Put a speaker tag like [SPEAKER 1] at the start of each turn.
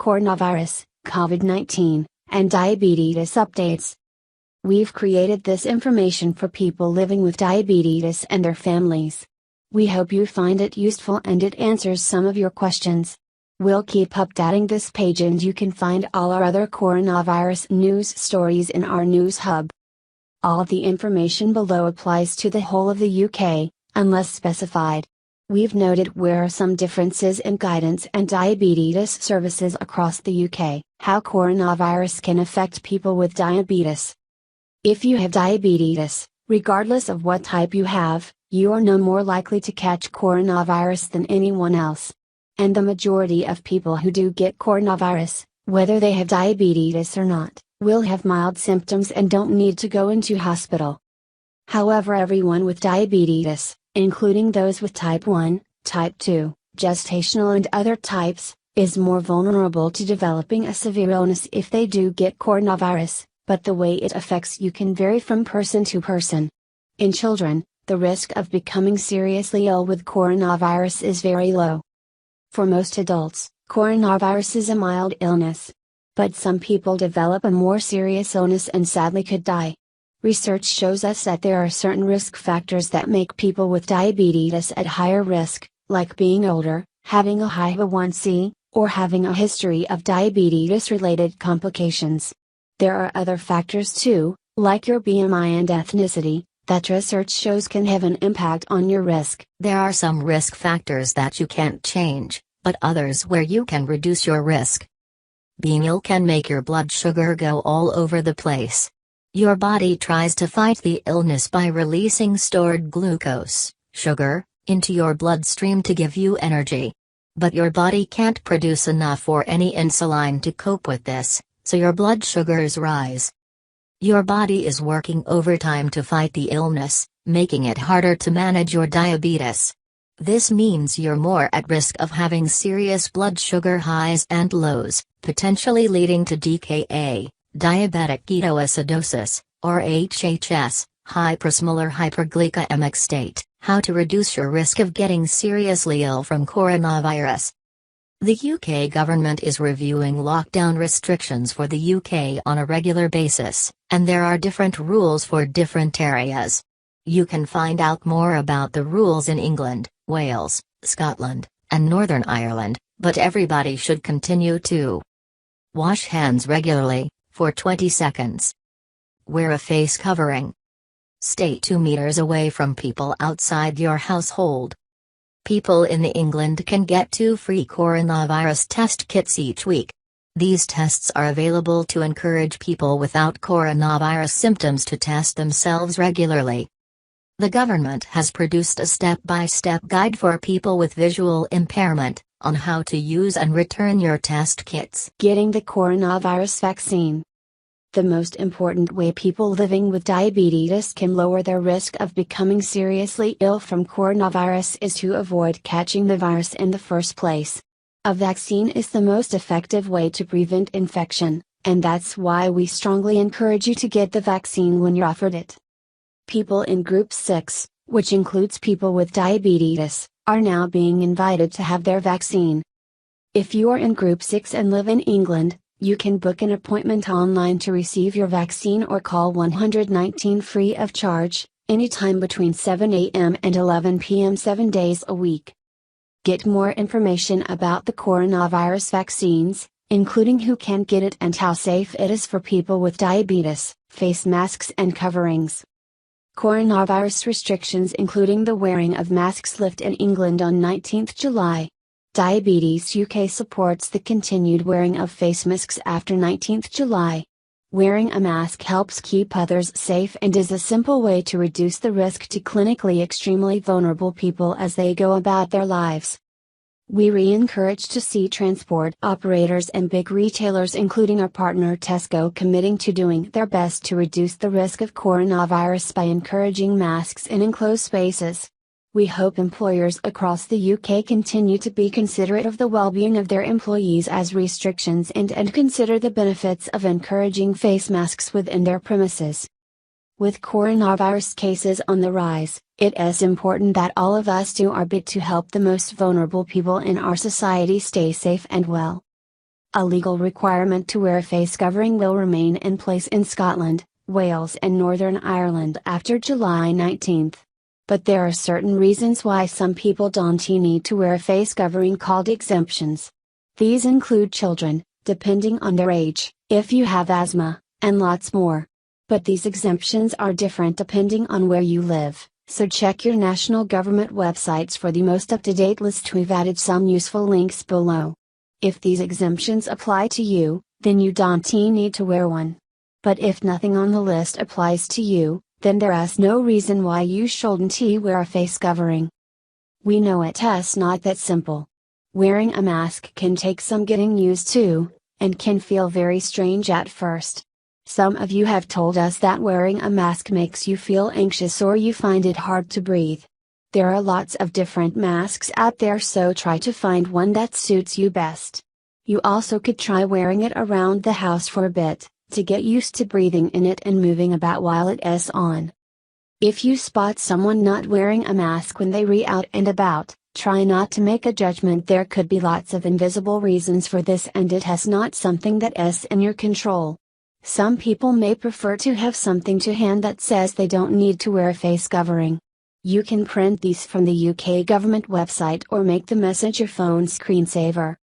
[SPEAKER 1] coronavirus, COVID-19, and diabetes updates. We've created this information for people living with diabetes and their families. We hope you find it useful and it answers some of your questions. We'll keep updating this page and you can find all our other coronavirus news stories in our news hub. All of the information below applies to the whole of the UK, unless specified. We've noted where are some differences in guidance and diabetes services across the UK, how coronavirus can affect people with diabetes. If you have diabetes, regardless of what type you have, you are no more likely to catch coronavirus than anyone else. And the majority of people who do get coronavirus, whether they have diabetes or not, will have mild symptoms and don't need to go into hospital. However, everyone with diabetes, including those with type 1, type 2, gestational and other types, is more vulnerable to developing a severe illness if they do get coronavirus, but the way it affects you can vary from person to person. In children, the risk of becoming seriously ill with coronavirus is very low. For most adults, coronavirus is a mild illness. But some people develop a more serious illness and sadly could die. Research shows us that there are certain risk factors that make people with diabetes at higher risk, like being older, having a high A1C, or having a history of diabetes-related complications. There are other factors too, like your BMI and ethnicity, that research shows can have an impact on your risk.
[SPEAKER 2] There are some risk factors that you can't change, but others where you can reduce your risk. Being ill can make your blood sugar go all over the place. Your body tries to fight the illness by releasing stored glucose, sugar, into your bloodstream to give you energy. But your body can't produce enough or any insulin to cope with this, so your blood sugars rise. Your body is working overtime to fight the illness, making it harder to manage your diabetes. This means you're more at risk of having serious blood sugar highs and lows, potentially leading to DKA, diabetic ketoacidosis, or HHS, hypersmolar hyperglycemic state. How to reduce your risk of getting seriously ill from coronavirus. The UK government is reviewing lockdown restrictions for the UK on a regular basis, and there are different rules for different areas. You can find out more about the rules in England, Wales, Scotland, and Northern Ireland, but everybody should continue to wash hands regularly, for 20 seconds. Wear a face covering. Stay 2 meters away from people outside your household. People in England can get 2 free coronavirus test kits each week. These tests are available to encourage people without coronavirus symptoms to test themselves regularly. The government has produced a step-by-step guide for people with visual impairment, on how to use and return your test kits.
[SPEAKER 1] Getting the coronavirus vaccine. The most important way people living with diabetes can lower their risk of becoming seriously ill from coronavirus is to avoid catching the virus in the first place. A vaccine is the most effective way to prevent infection, and that's why we strongly encourage you to get the vaccine when you're offered it. People in Group 6, which includes people with diabetes, are now being invited to have their vaccine. If you are in Group 6 and live in England, you can book an appointment online to receive your vaccine or call 119 free of charge, anytime between 7 a.m. and 11 p.m. 7 days a week. Get more information about the coronavirus vaccines, including who can get it and how safe it is for people with diabetes, face masks and coverings. Coronavirus restrictions including the wearing of masks lift in England on 19th July. Diabetes UK supports the continued wearing of face masks after 19th July. Wearing a mask helps keep others safe and is a simple way to reduce the risk to clinically extremely vulnerable people as they go about their lives. We re-encourage to see transport operators and big retailers including our partner Tesco committing to doing their best to reduce the risk of coronavirus by encouraging masks in enclosed spaces. We hope employers across the UK continue to be considerate of the well-being of their employees as restrictions and consider the benefits of encouraging face masks within their premises. With coronavirus cases on the rise, it is important that all of us do our bit to help the most vulnerable people in our society stay safe and well. A legal requirement to wear a face covering will remain in place in Scotland, Wales and Northern Ireland after July 19. But there are certain reasons why some people don't need to wear a face covering called exemptions. These include children, depending on their age, if you have asthma, and lots more. But these exemptions are different depending on where you live, so check your national government websites for the most up-to-date list. We've added some useful links below. If these exemptions apply to you, then you don't need to wear one. But if nothing on the list applies to you, then there is no reason why you shouldn't wear a face covering. We know it's not that simple. Wearing a mask can take some getting used to, and can feel very strange at first. Some of you have told us that wearing a mask makes you feel anxious or you find it hard to breathe. There are lots of different masks out there, so try to find one that suits you best. You also could try wearing it around the house for a bit, to get used to breathing in it and moving about while it is on. If you spot someone not wearing a mask when they are out and about, try not to make a judgment. There could be lots of invisible reasons for this, and it is not something that is in your control. Some people may prefer to have something to hand that says they don't need to wear a face covering. You can print these from the UK government website or make the message your phone screensaver.